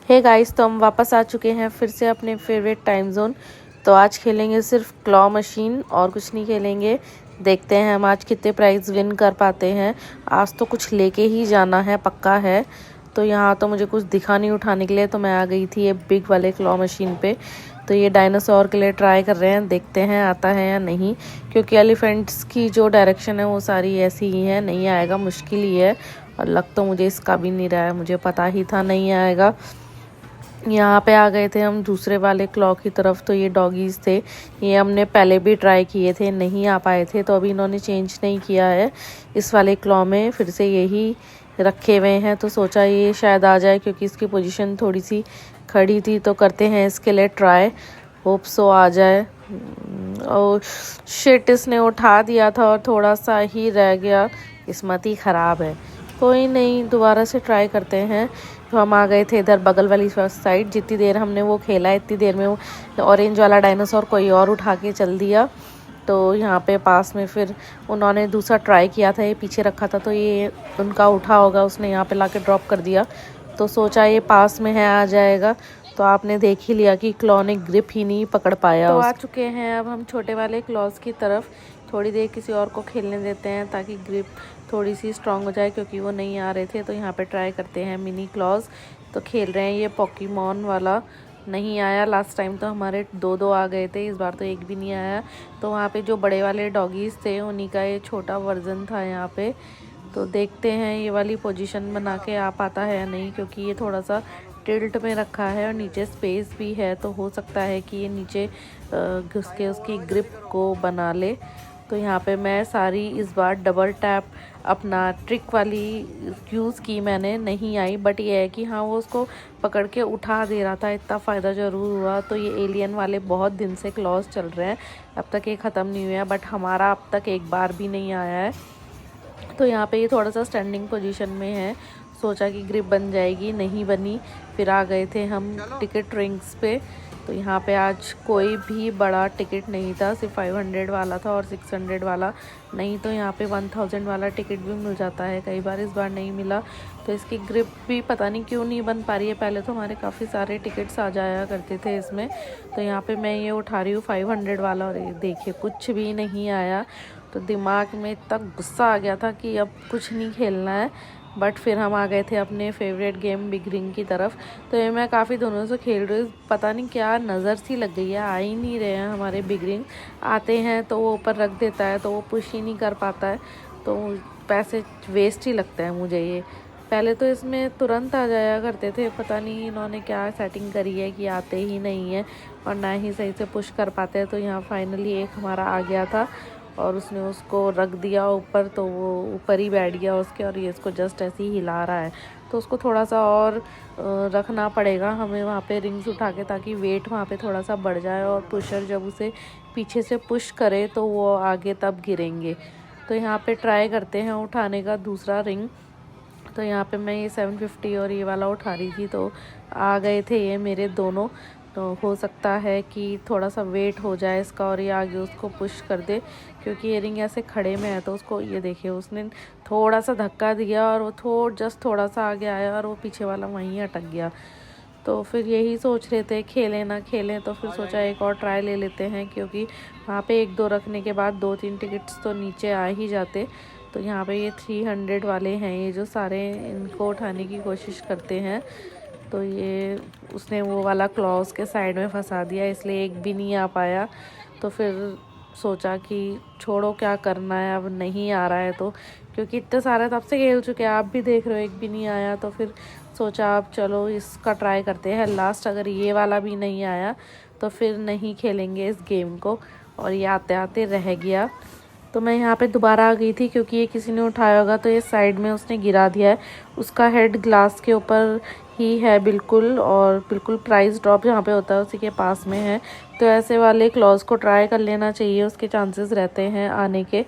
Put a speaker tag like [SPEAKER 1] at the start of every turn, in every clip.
[SPEAKER 1] Hey guys, तो हम वापस आ चुके हैं फिर से अपने फेवरेट टाइम जोन। तो आज खेलेंगे सिर्फ क्लॉ मशीन और कुछ नहीं खेलेंगे। देखते हैं हम आज कितने प्राइज विन कर पाते हैं। आज तो कुछ लेके ही जाना है, पक्का है। तो यहाँ तो मुझे कुछ दिखा नहीं उठाने के लिए, तो मैं आ गई थी ये बिग वाले क्लॉ मशीन पे। तो ये डायनासोर के लिए ट्राई कर रहे हैं, देखते हैं आता है या नहीं, क्योंकि एलिफेंट्स की जो डायरेक्शन है वो सारी ऐसी ही है, नहीं आएगा, मुश्किल ही है। और लग तो मुझे इसका भी नहीं रहा है, मुझे पता ही था नहीं आएगा। यहाँ पे आ गए थे हम दूसरे वाले क्लॉ की तरफ। तो ये डॉगीज़ थे, ये हमने पहले भी ट्राई किए थे, नहीं आ पाए थे, तो अभी इन्होंने चेंज नहीं किया है। इस वाले क्लॉ में फिर से यही रखे हुए हैं, तो सोचा ये शायद आ जाए, क्योंकि इसकी पोजीशन थोड़ी सी खड़ी थी। तो करते हैं इसके लिए ट्राई, होप सो आ जाए। और शिट, इसने उठा दिया था और थोड़ा सा ही रह गया, किस्मत ही ख़राब है। कोई नहीं, दोबारा से ट्राई करते हैं। तो हम आ गए थे इधर बगल वाली साइड। जितनी देर हमने वो खेला, इतनी देर में वो ऑरेंज वाला डायनासोर कोई और उठा के चल दिया। तो यहाँ पे पास में फिर उन्होंने दूसरा ट्राई किया था, ये पीछे रखा था, तो ये उनका उठा होगा, उसने यहाँ पे लाके ड्रॉप कर दिया। तो सोचा ये पास में है, आ जाएगा। तो आपने देख ही लिया कि क्लॉ ने ग्रिप ही नहीं पकड़ पाया। तो आ चुके हैं अब हम छोटे वाले क्लॉज की तरफ। थोड़ी देर किसी और को खेलने देते हैं ताकि ग्रिप थोड़ी सी स्ट्रांग हो जाए, क्योंकि वो नहीं आ रहे थे। तो यहाँ पे ट्राई करते हैं मिनी क्लॉज। तो खेल रहे हैं, ये पोकेमॉन वाला नहीं आया। लास्ट टाइम तो हमारे दो आ गए थे, इस बार तो एक भी नहीं आया। तो वहाँ पे जो बड़े वाले डॉगीज़ थे उन्हीं का ये छोटा वर्जन था यहाँ पे। तो देखते हैं ये वाली पोजीशन बना के आ पाता है या नहीं, क्योंकि ये थोड़ा सा टिल्ट में रखा है और नीचे स्पेस भी है, तो हो सकता है कि ये नीचे घुस के उसकी ग्रिप को बना ले। तो यहाँ पे मैं सारी इस बार डबल टैप अपना ट्रिक वाली यूज़ की मैंने, नहीं आई। बट ये है कि हाँ, वो उसको पकड़ के उठा दे रहा था, इतना फ़ायदा ज़रूर हुआ। तो ये एलियन वाले बहुत दिन से क्लॉज चल रहे हैं, अब तक ये ख़त्म नहीं हुआ है, बट हमारा अब तक एक बार भी नहीं आया है। तो यहाँ पे ये थोड़ा सा स्टैंडिंग पोजीशन में है। सोचा कि ग्रिप बन जाएगी, नहीं बनी। फिर आ गए थे हम टिकट रिंग्स पे। तो यहाँ पे आज कोई भी बड़ा टिकट नहीं था, सिर्फ 500 वाला था और 600 वाला नहीं। तो यहाँ पे 1000 वाला टिकट भी मिल जाता है कई बार, इस बार नहीं मिला। तो इसकी ग्रिप भी पता नहीं क्यों नहीं बन पा रही है। पहले तो हमारे काफ़ी सारे टिकट्स आ जाया करते थे इसमें। तो यहाँ पे मैं ये उठा रही हूँ 500 वाला, और देखिए कुछ भी नहीं आया। तो दिमाग में इतना गुस्सा आ गया था कि अब कुछ नहीं खेलना है। बट फिर हम आ गए थे अपने फेवरेट गेम बिग रिंग की तरफ। तो ये मैं काफ़ी दिनों से खेल रही हूँ, पता नहीं क्या नज़र सी लग गई है, आ ही नहीं रहे हैं हमारे बिग रिंग। आते हैं तो वो ऊपर रख देता है, तो वो पुश ही नहीं कर पाता है। तो पैसे वेस्ट ही लगता है मुझे ये। पहले तो इसमें तुरंत आ जाया करते थे, पता नहीं इन्होंने क्या सेटिंग करी है कि आते ही नहीं है और ना ही सही से पुश कर पाते हैं। तो यहाँ फाइनली एक हमारा आ गया था और उसने उसको रख दिया ऊपर, तो वो ऊपर ही बैठ गया उसके, और ये इसको जस्ट ऐसे ही हिला रहा है। तो उसको थोड़ा सा और रखना पड़ेगा हमें वहाँ पे रिंग्स उठा के, ताकि वेट वहाँ पे थोड़ा सा बढ़ जाए, और पुशर जब उसे पीछे से पुश करे तो वो आगे तब गिरेंगे। तो यहाँ पे ट्राई करते हैं उठाने का दूसरा रिंग। तो यहाँ पे मैं ये 750 और ये वाला उठा रही थी, तो आ गए थे ये मेरे दोनों। तो हो सकता है कि थोड़ा सा वेट हो जाए इसका और ये आगे उसको पुश कर दे, क्योंकि ये रिंग ऐसे खड़े में है। तो उसको ये देखिए, उसने थोड़ा सा धक्का दिया और वो जस्ट थोड़ा सा आगे आया और वो पीछे वाला वहीं अटक गया। तो फिर यही सोच रहे थे खेलें ना खेलें, तो फिर सोचा एक और ट्राई ले लेते हैं, क्योंकि वहाँ पे 1-2 रखने के बाद 2-3 टिकट्स तो नीचे आ ही जाते। तो यहाँ पे ये 300 वाले हैं, ये जो सारे इनको उठाने की कोशिश करते हैं। तो ये उसने वो वाला क्लॉज के साइड में फंसा दिया, इसलिए एक भी नहीं आ पाया। तो फिर सोचा कि छोड़ो, क्या करना है, अब नहीं आ रहा है तो, क्योंकि इतने सारे तब से खेल चुके हैं, आप भी देख रहे हो, एक भी नहीं आया। तो फिर सोचा अब चलो इसका ट्राई करते हैं लास्ट। अगर ये वाला भी नहीं आया तो फिर नहीं खेलेंगे इस गेम को। और ये आते आते रह गया। तो मैं यहाँ पे दोबारा आ गई थी, क्योंकि ये किसी ने उठाया होगा, तो ये साइड में उसने गिरा दिया है। उसका हेड ग्लास के ऊपर ही है बिल्कुल, और बिल्कुल प्राइस ड्रॉप जहाँ पे होता है उसी के पास में है। तो ऐसे वाले क्लॉज को ट्राई कर लेना चाहिए, उसके चांसेस रहते हैं आने के।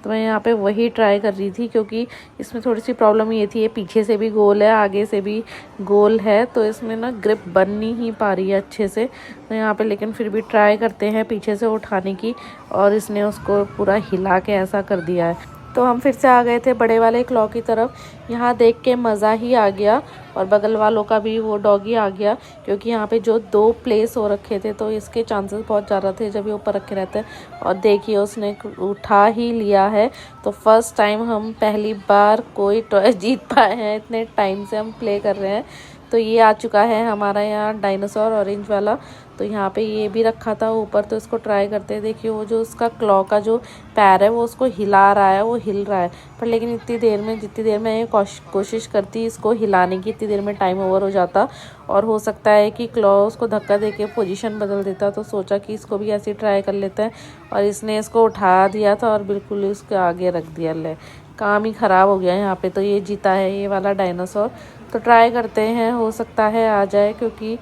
[SPEAKER 1] तो मैं यहाँ पे वही ट्राई कर रही थी, क्योंकि इसमें थोड़ी सी प्रॉब्लम ये थी, ये पीछे से भी गोल है, आगे से भी गोल है, तो इसमें ना ग्रिप बन नहीं पा रही है अच्छे से। तो यहाँ पे लेकिन फिर भी ट्राई करते हैं पीछे से उठाने की, और इसने उसको पूरा हिला के ऐसा कर दिया है। तो हम फिर से आ गए थे बड़े वाले क्लॉ की तरफ। यहाँ देख के मज़ा ही आ गया और बगल वालों का भी वो डॉगी आ गया, क्योंकि यहाँ पे जो 2 प्लेस हो रखे थे तो इसके चांसेस बहुत ज़्यादा थे जब ये ऊपर रखे रहते हैं। और देखिए उसने उठा ही लिया है। तो फर्स्ट टाइम हम पहली बार कोई टॉय जीत पाए हैं, इतने टाइम से हम प्ले कर रहे हैं। तो ये आ चुका है हमारा यहाँ डायनासोर ऑरेंज वाला। तो यहाँ पे ये भी रखा था ऊपर, तो इसको ट्राई करते हैं। देखिए वो जो उसका क्लॉ का जो पैर है वो उसको हिला रहा है, वो हिल रहा है। पर लेकिन इतनी देर में, जितनी देर में ये कोशिश करती इसको हिलाने की, इतनी देर में टाइम ओवर हो जाता और हो सकता है कि क्लॉ उसको धक्का देके पोजीशन बदल देता। तो सोचा कि इसको भी ऐसे ट्राई कर लेते हैं और इसने इसको उठा दिया था और बिल्कुल उसके आगे रख दिया। ले, काम ही ख़राब हो गया यहाँ पे। तो ये जीता है ये वाला डायनासोर। तो ट्राई करते हैं, हो सकता है आ जाए, क्योंकि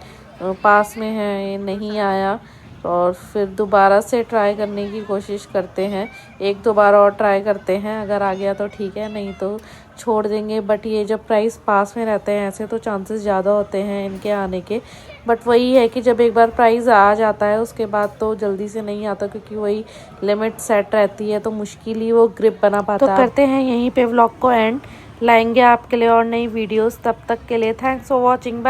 [SPEAKER 1] पास में है, ये नहीं आया। और फिर दोबारा से ट्राई करने की कोशिश करते हैं, 1-2 बार और ट्राई करते हैं। अगर आ गया तो ठीक है, नहीं तो छोड़ देंगे। बट ये जब प्राइस पास में रहते हैं ऐसे तो चांसेस ज़्यादा होते हैं इनके आने के। बट वही है कि जब एक बार प्राइस आ जाता है उसके बाद तो जल्दी से नहीं आता, क्योंकि वही लिमिट सेट रहती है, तो मुश्किल ही वो ग्रिप बना पाता है। तो करते हैं यहीं पे व्लॉग को एंड, लाएंगे आपके लिए और नई वीडियोस। तब तक के लिए थैंक्स फॉर वॉचिंग। बाय।